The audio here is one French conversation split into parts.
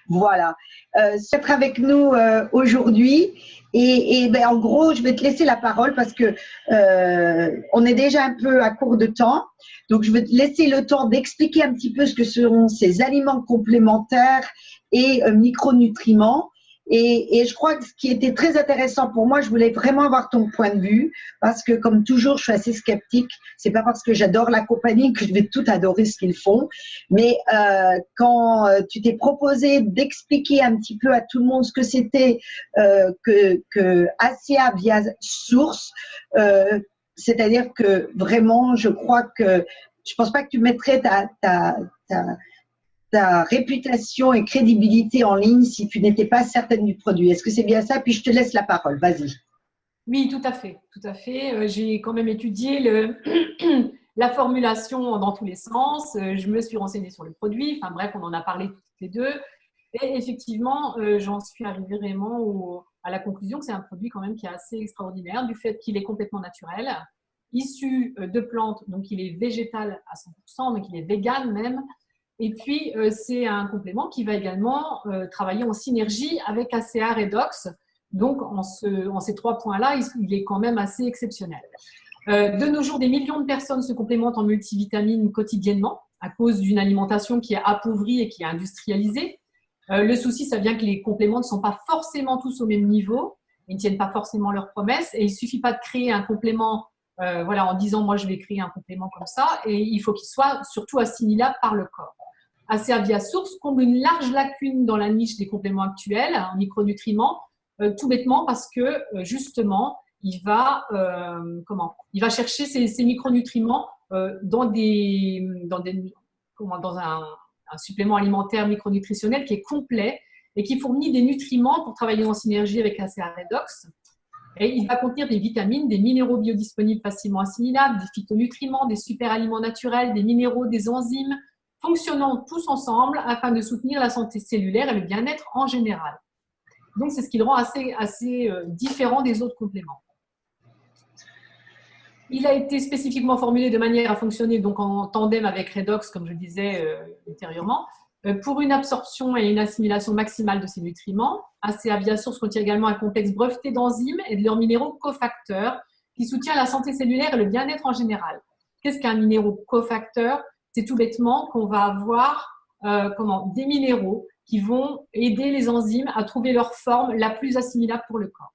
Voilà. C'est être avec nous aujourd'hui. En gros, je vais te laisser la parole parce que on est déjà un peu à court de temps. Donc, je vais te laisser le temps d'expliquer un petit peu ce que seront ces aliments complémentaires et micronutriments. Et je crois que ce qui était très intéressant pour moi, je voulais vraiment avoir ton point de vue parce que, comme toujours, je suis assez sceptique. C'est pas parce que j'adore la compagnie que je vais tout adorer ce qu'ils font. Mais quand tu t'es proposé d'expliquer un petit peu à tout le monde ce que c'était que ACA via source, c'est-à-dire que vraiment, je crois que je pense pas que tu mettrais ta réputation et crédibilité en ligne si tu n'étais pas certaine du produit. Est-ce que c'est bien ça? Puis je te laisse la parole. Vas-y. Oui, tout à fait, tout à fait. J'ai quand même étudié la formulation dans tous les sens. Je me suis renseignée sur le produit. Enfin bref, on en a parlé toutes les deux. Et effectivement, j'en suis arrivée vraiment à la conclusion que c'est un produit quand même qui est assez extraordinaire du fait qu'il est complètement naturel, issu de plantes, donc il est végétal à 100%, donc il est vegan même. Et puis, c'est un complément qui va également travailler en synergie avec ACA Redox. Donc, en ces trois points-là, il est quand même assez exceptionnel. De nos jours, des millions de personnes se complémentent en multivitamines quotidiennement à cause d'une alimentation qui est appauvrie et qui est industrialisée. Le souci, ça vient que les compléments ne sont pas forcément tous au même niveau. Ils ne tiennent pas forcément leurs promesses. Et il ne suffit pas de créer un complément en disant « moi, je vais créer un complément comme ça ». Et il faut qu'il soit surtout assimilable par le corps. ACA Via Source comble une large lacune dans la niche des compléments actuels en micronutriments, tout bêtement parce que justement, il va chercher ces micronutriments dans un supplément alimentaire micronutritionnel qui est complet et qui fournit des nutriments pour travailler en synergie avec ACA Redox. Et il va contenir des vitamines, des minéraux biodisponibles facilement assimilables, des phytonutriments, des superaliments naturels, des minéraux, des enzymes, fonctionnant tous ensemble afin de soutenir la santé cellulaire et le bien-être en général. Donc, c'est ce qui le rend assez différent des autres compléments. Il a été spécifiquement formulé de manière à fonctionner donc en tandem avec Redox, comme je disais ultérieurement, pour une absorption et une assimilation maximale de ces nutriments. ACA Via Source contient également un complexe breveté d'enzymes et de leurs minéraux cofacteurs qui soutient la santé cellulaire et le bien-être en général. Qu'est-ce qu'un minéraux cofacteur? C'est tout bêtement qu'on va avoir des minéraux qui vont aider les enzymes à trouver leur forme la plus assimilable pour le corps.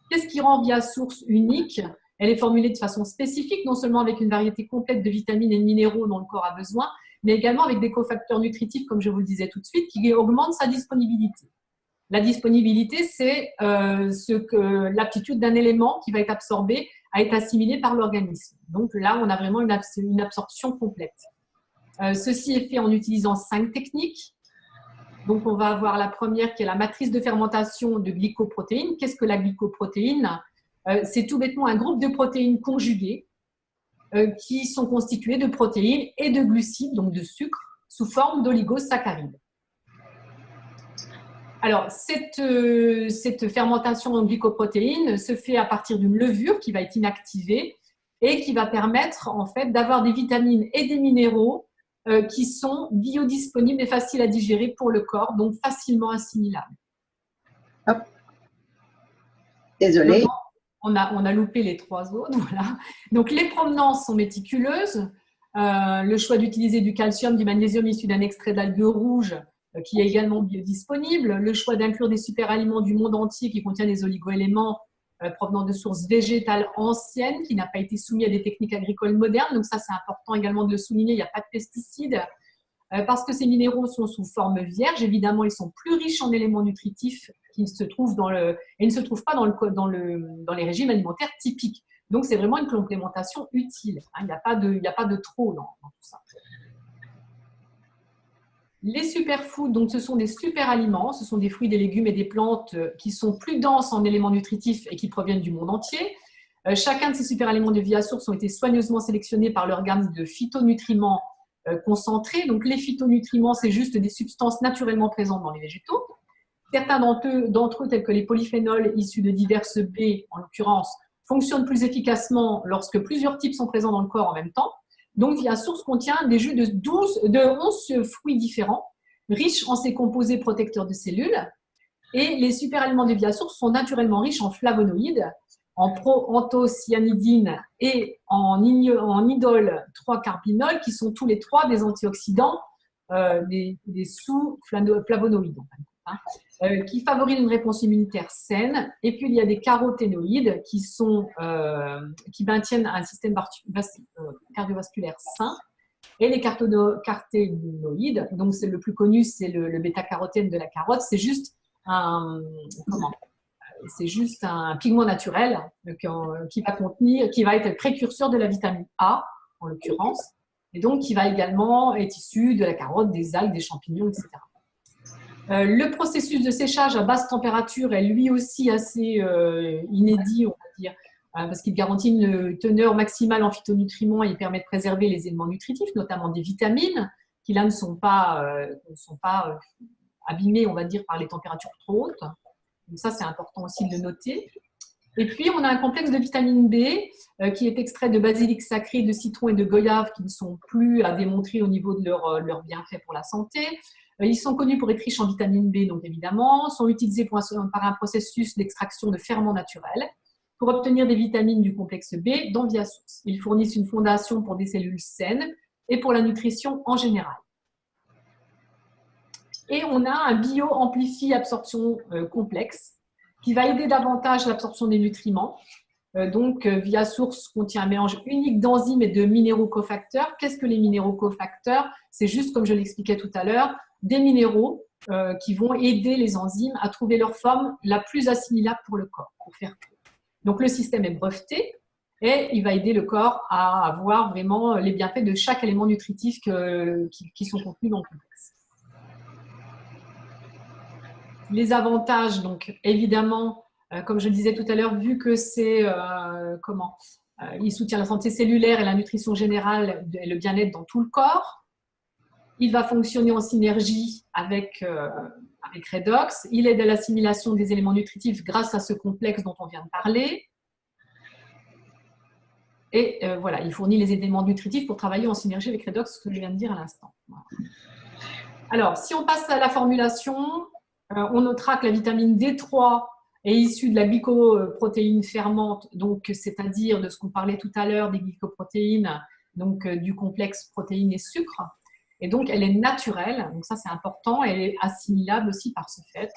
Qu'est-ce qui rend Via Source unique? Elle est formulée de façon spécifique, non seulement avec une variété complète de vitamines et de minéraux dont le corps a besoin, mais également avec des cofacteurs nutritifs, comme je vous le disais tout de suite, qui augmentent sa disponibilité. La disponibilité, c'est l'aptitude d'un élément qui va être absorbé à être assimilé par l'organisme. Donc là, on a vraiment une absorption complète. Ceci est fait en utilisant 5 techniques. Donc, on va avoir la première qui est la matrice de fermentation de glycoprotéines. Qu'est-ce que la glycoprotéine? C'est tout bêtement un groupe de protéines conjuguées qui sont constituées de protéines et de glucides, donc de sucre, sous forme d'oligosaccharides. Alors, cette fermentation en glycoprotéines se fait à partir d'une levure qui va être inactivée et qui va permettre en fait d'avoir des vitamines et des minéraux qui sont biodisponibles et faciles à digérer pour le corps, donc facilement assimilables. Hop. Désolée. On a loupé les 3 autres. Voilà. Donc, les provenances sont méticuleuses. Le choix d'utiliser du calcium, du magnésium issu d'un extrait d'algues rouges qui est également biodisponible. Le choix d'inclure des superaliments du monde entier qui contiennent des oligoéléments provenant de sources végétales anciennes qui n'ont pas été soumis à des techniques agricoles modernes. Donc ça, c'est important également de le souligner, il n'y a pas de pesticides. Parce que ces minéraux sont sous forme vierge, évidemment, ils sont plus riches en éléments nutritifs qui se trouvent et ne se trouvent pas dans les régimes alimentaires typiques. Donc, c'est vraiment une complémentation utile. Il n'y a pas de trop dans tout ça. Les superfoods, donc, ce sont des superaliments, ce sont des fruits, des légumes et des plantes qui sont plus denses en éléments nutritifs et qui proviennent du monde entier. Chacun de ces superaliments de Via Source ont été soigneusement sélectionnés par leur gamme de phytonutriments concentrés. Donc, les phytonutriments, c'est juste des substances naturellement présentes dans les végétaux. Certains d'entre eux, tels que les polyphénols issus de diverses baies, en l'occurrence, fonctionnent plus efficacement lorsque plusieurs types sont présents dans le corps en même temps. Donc, Via Source contient des jus de 11 fruits différents riche en ces composés protecteurs de cellules. Et les superaliments de Viasource sont naturellement riches en flavonoïdes, en proanthocyanidine et en indole 3-carbinol, qui sont tous les trois des antioxydants, des sous-flavonoïdes, qui favorisent une réponse immunitaire saine. Et puis, il y a des caroténoïdes qui maintiennent un système cardiovasculaire sain. Et les caroténoïdes, donc c'est le plus connu, c'est le bêta-carotène de la carotte, c'est juste un pigment naturel qui va être précurseur de la vitamine A, en l'occurrence, et donc qui va également être issu de la carotte, des algues, des champignons, etc. Le processus de séchage à basse température est lui aussi assez inédit, on va dire, parce qu'il garantit une teneur maximale en phytonutriments et il permet de préserver les éléments nutritifs, notamment des vitamines, qui là ne sont pas abîmés, on va dire, par les températures trop hautes. Donc ça, c'est important aussi de le noter. Et puis, on a un complexe de vitamine B qui est extrait de basilic sacré, de citron et de goyave qui ne sont plus à démontrer au niveau de leur bienfait pour la santé. Ils sont connus pour être riches en vitamine B, donc évidemment, sont utilisés par un processus d'extraction de ferments naturels pour obtenir des vitamines du complexe B dans Viasource. Ils fournissent une fondation pour des cellules saines et pour la nutrition en général. Et on a un bio-amplifie-absorption complexe qui va aider davantage l'absorption des nutriments. Donc, Viasource contient un mélange unique d'enzymes et de minéraux cofacteurs. Qu'est-ce que les minéraux cofacteurs? C'est juste, comme je l'expliquais tout à l'heure, des minéraux qui vont aider les enzymes à trouver leur forme la plus assimilable pour le corps, pour faire tout. Donc, le système est breveté et il va aider le corps à avoir vraiment les bienfaits de chaque élément nutritif qui sont contenus dans le complexe. Les avantages, donc évidemment, comme je le disais tout à l'heure, vu que c'est il soutient la santé cellulaire et la nutrition générale et le bien-être dans tout le corps. Il va fonctionner en synergie avec Redox. Il aide à l'assimilation des éléments nutritifs grâce à ce complexe dont on vient de parler. Et voilà, il fournit les éléments nutritifs pour travailler en synergie avec Redox, ce que je viens de dire à l'instant. Voilà. Alors, si on passe à la formulation, on notera que la vitamine D3 est issue de la glycoprotéine fermente, donc c'est-à-dire de ce qu'on parlait tout à l'heure des glycoprotéines, donc du complexe protéines et sucre. Et donc, elle est naturelle, donc ça c'est important, elle est assimilable aussi par ce fait.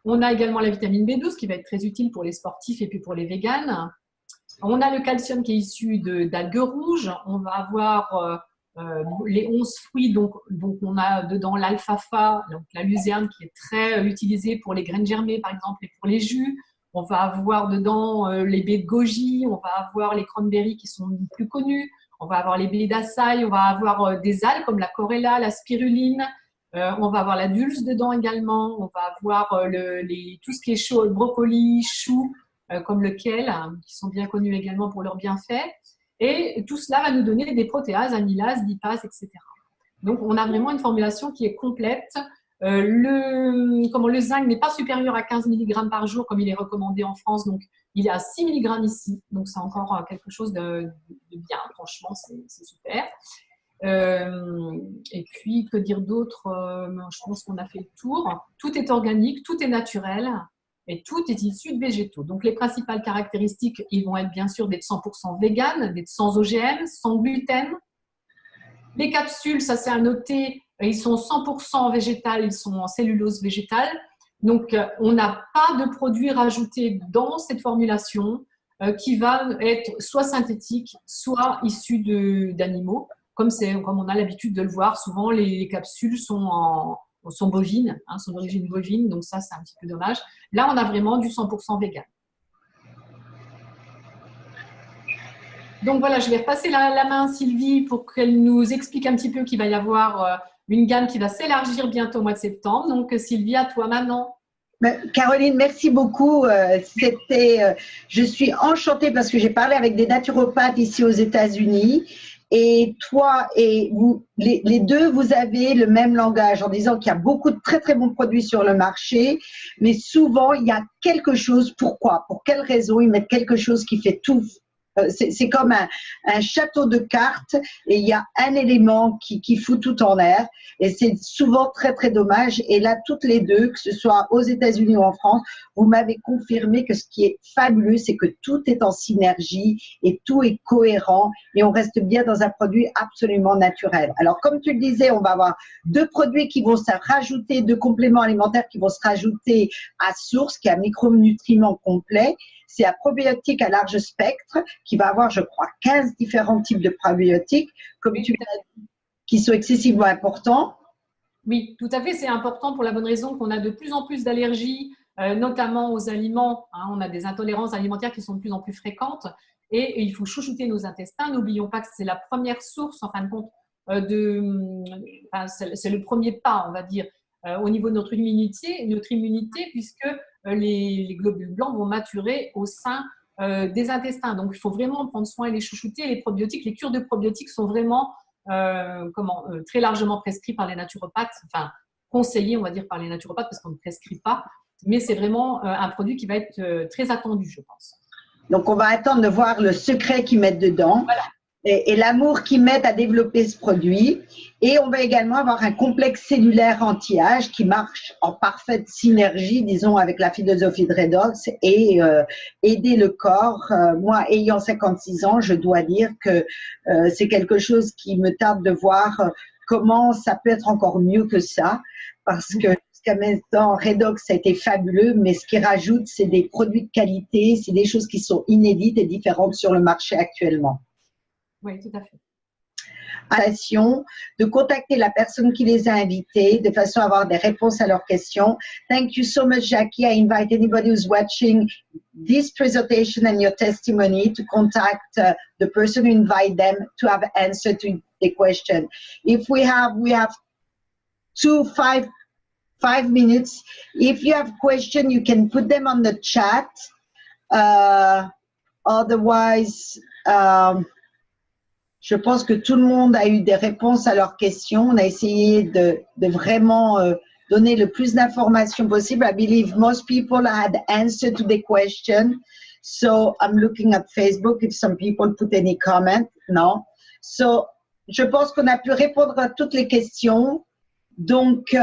On a également la vitamine B12 qui va être très utile pour les sportifs et puis pour les véganes. On a le calcium qui est issu d'algues rouges. On va avoir les 11 fruits, donc on a dedans l'alfalfa, donc la luzerne qui est très utilisée pour les graines germées par exemple et pour les jus. On va avoir dedans les baies de goji, on va avoir les cranberries qui sont plus connus, on va avoir les baies d'açaï, on va avoir des algues comme la chlorella, la spiruline, on va avoir la dulse dedans également, on va avoir tout ce qui est chaud, brocoli, choux, comme le kale, qui sont bien connus également pour leurs bienfaits. Et tout cela va nous donner des protéases, amylases, lipases, etc. Donc, on a vraiment une formulation qui est complète. Le zinc n'est pas supérieur à 15 mg par jour, comme il est recommandé en France. Donc, il est à 6 mg ici. Donc, c'est encore quelque chose de bien. Franchement, c'est super. Et puis, que dire d'autre? Je pense qu'on a fait le tour. Tout est organique, tout est naturel. Et tout est issu de végétaux. Donc, les principales caractéristiques, ils vont être bien sûr d'être 100% vegan, d'être sans OGM, sans gluten. Les capsules, ça c'est à noter, ils sont 100% végétales, ils sont en cellulose végétale. Donc, on n'a pas de produits rajoutés dans cette formulation qui va être soit synthétique, soit issu d'animaux. Comme on a l'habitude de le voir, souvent les capsules sont bovines, sont d'origine bovine, donc ça c'est un petit peu dommage. Là, on a vraiment du 100% vegan. Donc voilà, je vais repasser la main à Sylvie pour qu'elle nous explique un petit peu qu'il va y avoir une gamme qui va s'élargir bientôt au mois de septembre. Donc Sylvie, à toi maintenant. Caroline, merci beaucoup. Je suis enchantée parce que j'ai parlé avec des naturopathes ici aux États-Unis. Et toi et vous, les deux, vous avez le même langage en disant qu'il y a beaucoup de très très bons produits sur le marché, mais souvent il y a quelque chose. Pourquoi? Pour quelle raison ils mettent quelque chose qui fait tout C'est comme un château de cartes et il y a un élément qui fout tout en l'air et c'est souvent très très dommage. Et là, toutes les deux, que ce soit aux États-Unis ou en France, vous m'avez confirmé que ce qui est fabuleux, c'est que tout est en synergie et tout est cohérent et on reste bien dans un produit absolument naturel. Alors, comme tu le disais, on va avoir deux produits qui vont se rajouter, deux compléments alimentaires qui vont se rajouter à Source, qui est un micronutriment complet. C'est un probiotique à large spectre qui va avoir, je crois, 15 différents types de probiotiques, comme tu l'as dit, qui sont excessivement importants. Oui, tout à fait, c'est important pour la bonne raison qu'on a de plus en plus d'allergies, notamment aux aliments. Hein, on a des intolérances alimentaires qui sont de plus en plus fréquentes et il faut chouchouter nos intestins. N'oublions pas que c'est la première source, en fin de compte, c'est le premier pas, on va dire, au niveau de notre immunité puisque les globules blancs vont maturer au sein des intestins. Donc, il faut vraiment prendre soin et les chouchouter. Les probiotiques, les cures de probiotiques sont vraiment très largement prescrits par les naturopathes, enfin conseillés, on va dire, par les naturopathes parce qu'on ne prescrit pas. Mais c'est vraiment un produit qui va être très attendu, je pense. Donc, on va attendre de voir le secret qu'ils mettent dedans. Voilà. Et l'amour qu'ils mettent à développer ce produit. Et on va également avoir un complexe cellulaire anti-âge qui marche en parfaite synergie, disons, avec la philosophie de Redox et aider le corps. Moi, ayant 56 ans, je dois dire que c'est quelque chose qui me tarde de voir comment ça peut être encore mieux que ça. Parce que jusqu'à maintenant, Redox a été fabuleux, mais ce qu'ils rajoutent, c'est des produits de qualité, c'est des choses qui sont inédites et différentes sur le marché actuellement. Oui, tout à fait. De contacter la personne qui les a invités de façon à avoir des réponses à leurs questions. Thank you so much, Jackie. I invite anybody who's watching this presentation and your testimony to contact the person who invite them to have answer to the question. If we have 5 minutes. If you have questions, you can put them on the chat. Otherwise, je pense que tout le monde a eu des réponses à leurs questions. On a essayé de vraiment donner le plus d'informations possible. I believe most people had answered to the question. So I'm looking at Facebook if some people put any comment. No. So je pense qu'on a pu répondre à toutes les questions. Donc,